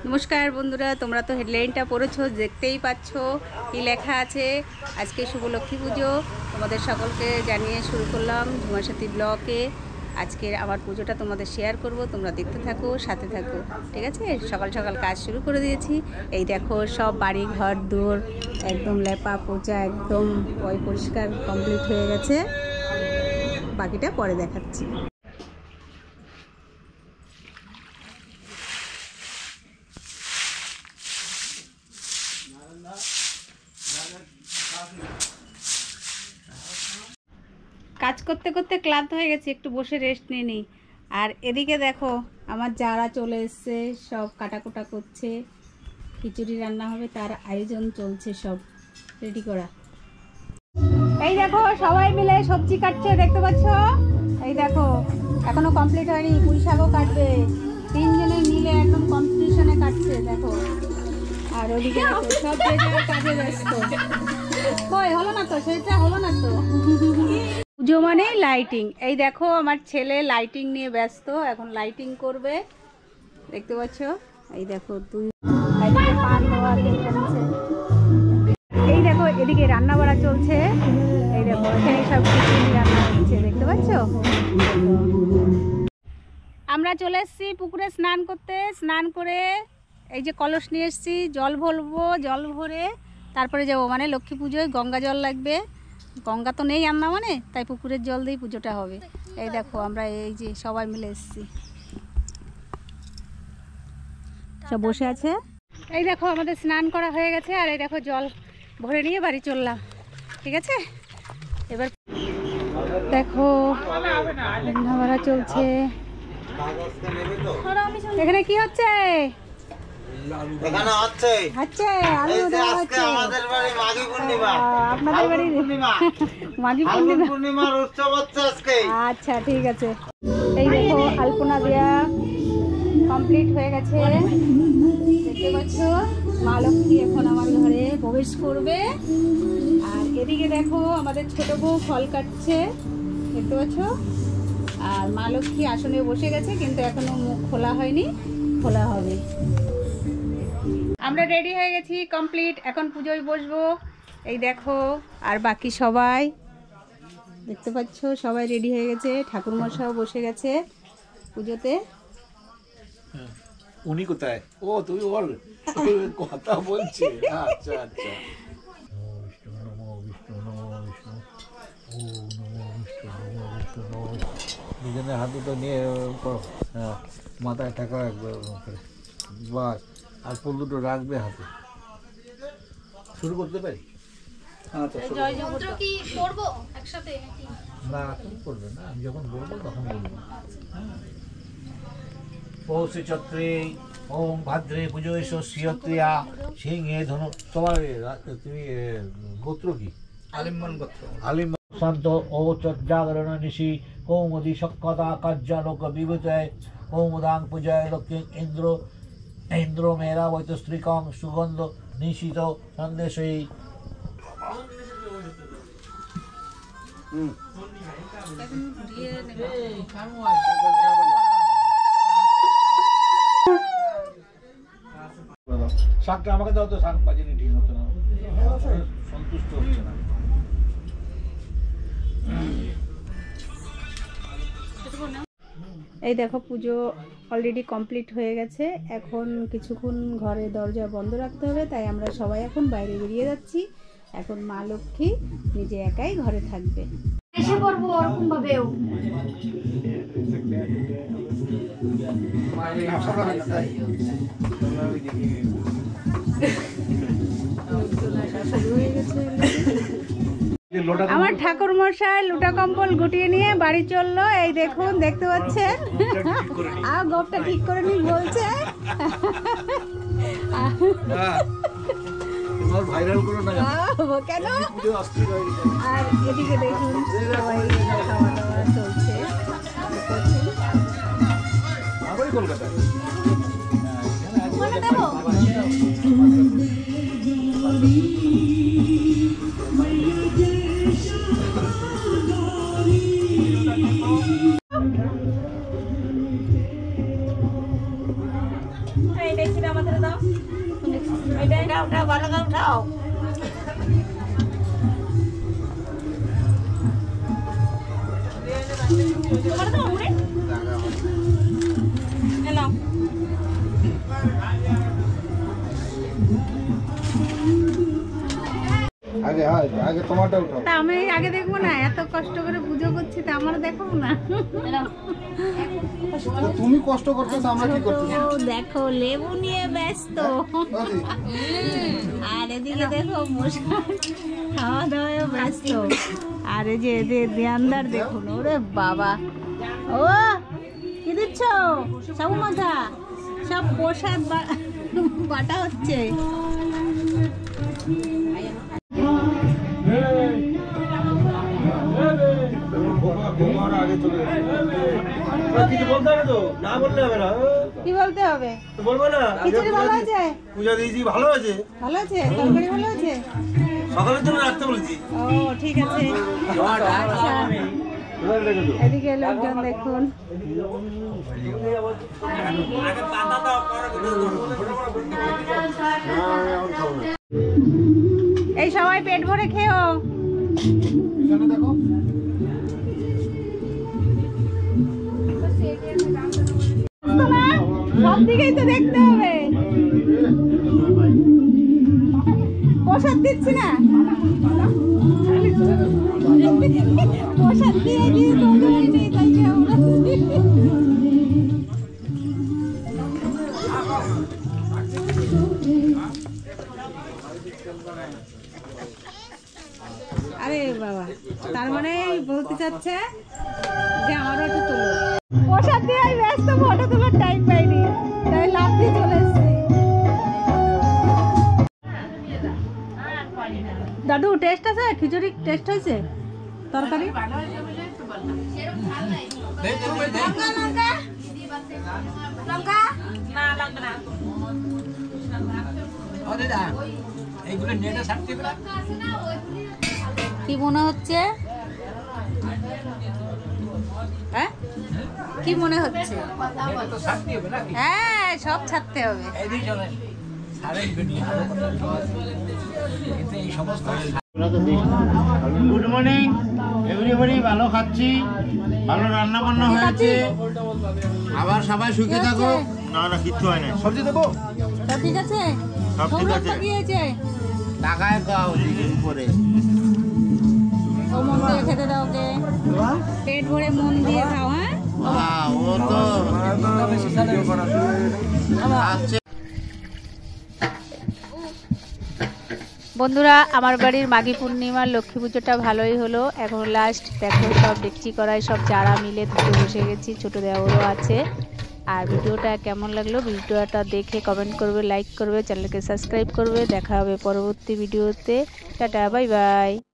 নমস্কার বন্ধুরা, তোমরা তো হেডলাইনটা পড়েছো, দেখতেই পাচ্ছ কি লেখা আছে। আজকে শুভ লক্ষ্মী পুজো, তোমাদের সকলকে জানিয়ে শুরু করলাম ঝুমাসাথী ব্লকে। আজকে আমার পুজোটা তোমাদের শেয়ার করব, তোমরা দেখতে থাকো, সাথে থাকো, ঠিক আছে। সকাল সকাল কাজ শুরু করে দিয়েছি। এই দেখো সব বাড়ি ঘর দৌড় একদম লেপা পোচা, একদম পরিষ্কার কমপ্লিট হয়ে গেছে। বাকিটা পরে দেখাচ্ছি। কাজ করতে করতে ক্লান্ত হয়ে গেছি, একটু বসে রেস্ট নিয়ে নিই। আর এদিকে দেখো আমার যারা চলে এসছে, সব কাটাকুটা করছে। খিচুড়ি রান্না হবে, তার আয়োজন চলছে, সব রেডি করা। এই দেখো সবাই মিলে সবজি কাটছে, দেখতে পাচ্ছ। এই দেখো এখনো কমপ্লিট হয়নি, পুঁই শাকও কাটবে। তিনজনে মিলে একদম কম্পিটিশনে কাটছে, দেখো। আর ওদিকে দেখো সব কাজে ব্যস্ত। কই হলো না তো, সেটা হলো না তো। পুজো মানে লাইটিং। এই দেখো আমার ছেলে লাইটিং নিয়ে ব্যস্ত, এখন লাইটিং করবে, দেখতে পাচ্ছ। এই দেখো পান দেওয়া চলছে। এই দেখো এদিকে রান্না বাড়া চলছে। এই দেখো এখানে সব খিচুড়ি রান্না হচ্ছে, দেখতে পাচ্ছ। আমরা চলে এসেছি পুকুরে স্নান করতে। স্নান করে এই যে কলস নিয়ে এসেছি, জল ভরবো। জল ভরে তারপরে যাবো, মানে লক্ষ্মী পুজোয় গঙ্গা জল লাগবে। গঙ্গা তো নেই আমরা, মানে তাই পুকুরের জল দিয়েই পুজোটা হবে। এই দেখো আমরা এই যে সবাই মিলে এসেছি, সব বসে আছে। এই দেখো আমাদের স্নান করা হয়ে গেছে, আর এই দেখো জল ভরে নিয়ে বাড়ি চললাম, ঠিক আছে। এবার দেখো রান্না বাড়া চলছে। এখানে কি হচ্ছে? আচ্ছা ঠিক আছে। এই দেখো আলপনা দেয়া কমপ্লিট হয়ে গেছে, দেখতে পাচ্ছ। মা লক্ষ্মী এখন আমার ঘরে প্রবেশ করবে। আর এদিকে দেখো আমাদের ছোট বউ ফল কাটছে, দেখতে পাচ্ছ। আর মা লক্ষ্মী আসনে বসে গেছে, কিন্তু এখনো মুখ খোলা হয়নি, খোলা হবে। আমরা রেডি হয়ে গেছি, কমপ্লিট। এখন পুজোয় বসবো। এই দেখো আর বাকি সবাই দেখতে পাচ্ছ, সবাই রেডি হয়ে গেছে। ঠাকুর মশাইও বসে গেছে পুজোতে। উনি কোথায়? ও তুই বল, কথা বলছি। আচ্ছা আচ্ছা। দুজনে হাত দুটো নিয়ে মাথায় ঠাকুর রাখবে, বাস। আর ফুল দুটো রাখবে হাতে। শুরু করতে পারি? না তুমি করবে না, আমি যখন বলবো তখন বলবো। পৌষে চক্রে ওম ভাদ্রে পুজোয় শ্রিয়ত্রিয়া সিংহে ধনু। তোমার তুমি গোত্র কি? আলিম্বন গোত্র। আলিম্বন শান্ত ও জাগরণ নিশি কৌমদি সক্ষতা কার্যালোক বিভূতয় কৌমদাং পূজায় লক্ষ্মী ইন্দ্র মেরা বৈতস্ত্রিকং সুগন্ধ নিশিত সন্দেশই। শাকটা আমাকে দাও তো, শাক বাজিনি ঠিক মতো, সন্তুষ্ট হচ্ছে না। এই দেখো পুজো অলরেডি কমপ্লিট হয়ে গেছে। এখন কিছুক্ষণ ঘরে দরজা বন্ধ রাখতে হবে, তাই আমরা সবাই এখন বাইরে বেরিয়ে যাচ্ছি। এখন মা লক্ষ্মী নিজে একাই ঘরে থাকবে। এসে পড়বো ওরকম ভাবেও। আমার ঠাকুর মশাই লুটা কম্বল গুটিয়ে নিয়ে বাড়ি চললো। এই দেখুন, দেখতে পাচ্ছেন। আর গোপটা ঠিক করে নি বলছে। কেন? আর এদিকে দেখুন সবাই খাওয়া দাওয়া চলছে। এইটাই ছিল আমাদের দাও এইটাই উঠাও ভালো করে উঠাও তোমার দাও মুড়ি নাও আগে তোমারটা উঠাও। তা আমি আগে দেখবো না, এত কষ্ট করে পুজো করছি তা আমার দেখাবো না। তো তুমি কষ্ট করতেছো, আমরা কি করতেছি? ও দেখো লেবু নিয়ে ব্যস্ত, আর এদিকে দেখো মশা খাওয়া দাওয়ায় ব্যস্ত, আর এই যে এদের ধ্যানদার দেখুন, ওরে বাবা ও কি দিচ্ছ সব মাথা সব প্রসাদ বাটা হচ্ছে। কিছু বলতে হবে তো, না বললে হবে না। কি বলতে হবে? বলবো না খিচুড়ি ভালো আছে? পূজা দিয়েছি, ভালো আছে, ভালো আছে, তরকারি ভালো আছে। সকালের জন্য রাখতে বলেছি। ও ঠিক আছে। আচ্ছা, এদিকে লোকজন দেখুন, এই সবাই পেট ভরে খেও। পিছনে দেখো, সব দিকেই তো দেখতে হবে, প্রসাদ দিচ্ছি না, প্রসাদ দিয়ে দিয়ে তরকারি নেই, তাই কি আমরা আরে বাবা, তার মানে বলতে চাচ্ছে যে আমারও একটু তুলো। প্রসাদ দিয়ে আমি ব্যস্ত, ফটো তোলার টাইম পাইনি, তাই লাভ দিয়ে চলে এসছি। দাদু টেস্ট আছে? খিচুড়ি টেস্ট হয়েছে? তরকারি কি মনে হচ্ছে? হ্যাঁ কি মনে হচ্ছে? হ্যাঁ সব ছাড়তে হবে। গুড মর্নিং এভরিবডি, ভালো খাচ্ছি, ভালো রান্না বান্না হয়েছে, আবার সবাই সুখে থাকো। না না কিচ্ছু হয় না, সবজি দেবো, সব ঠিক আছে? সব ঠিক আছে। কি হয়েছে? টাকায় খাও দিকে উপরে। ও মন দিয়ে খেতে দাও, ওকে পেট ভরে মন দিয়ে খাও। হ্যাঁ ও তো আচ্ছা। বন্ধুরা, আমার বাড়ির মাঘী পূর্ণিমার লক্ষ্মী পুজোটা ভালোই হলো। এখন লাস্ট দেখো, সব ডেকচি কড়াই সব যারা মিলে ধুতে বসে গেছি, ছোটো দেওয়ারও আছে। আর ভিডিওটা কেমন লাগলো, ভিডিওটা দেখে কমেন্ট করবে, লাইক করবে, চ্যানেলকে সাবস্ক্রাইব করবে। দেখা হবে পরবর্তী ভিডিওতে। Tata, bye bye.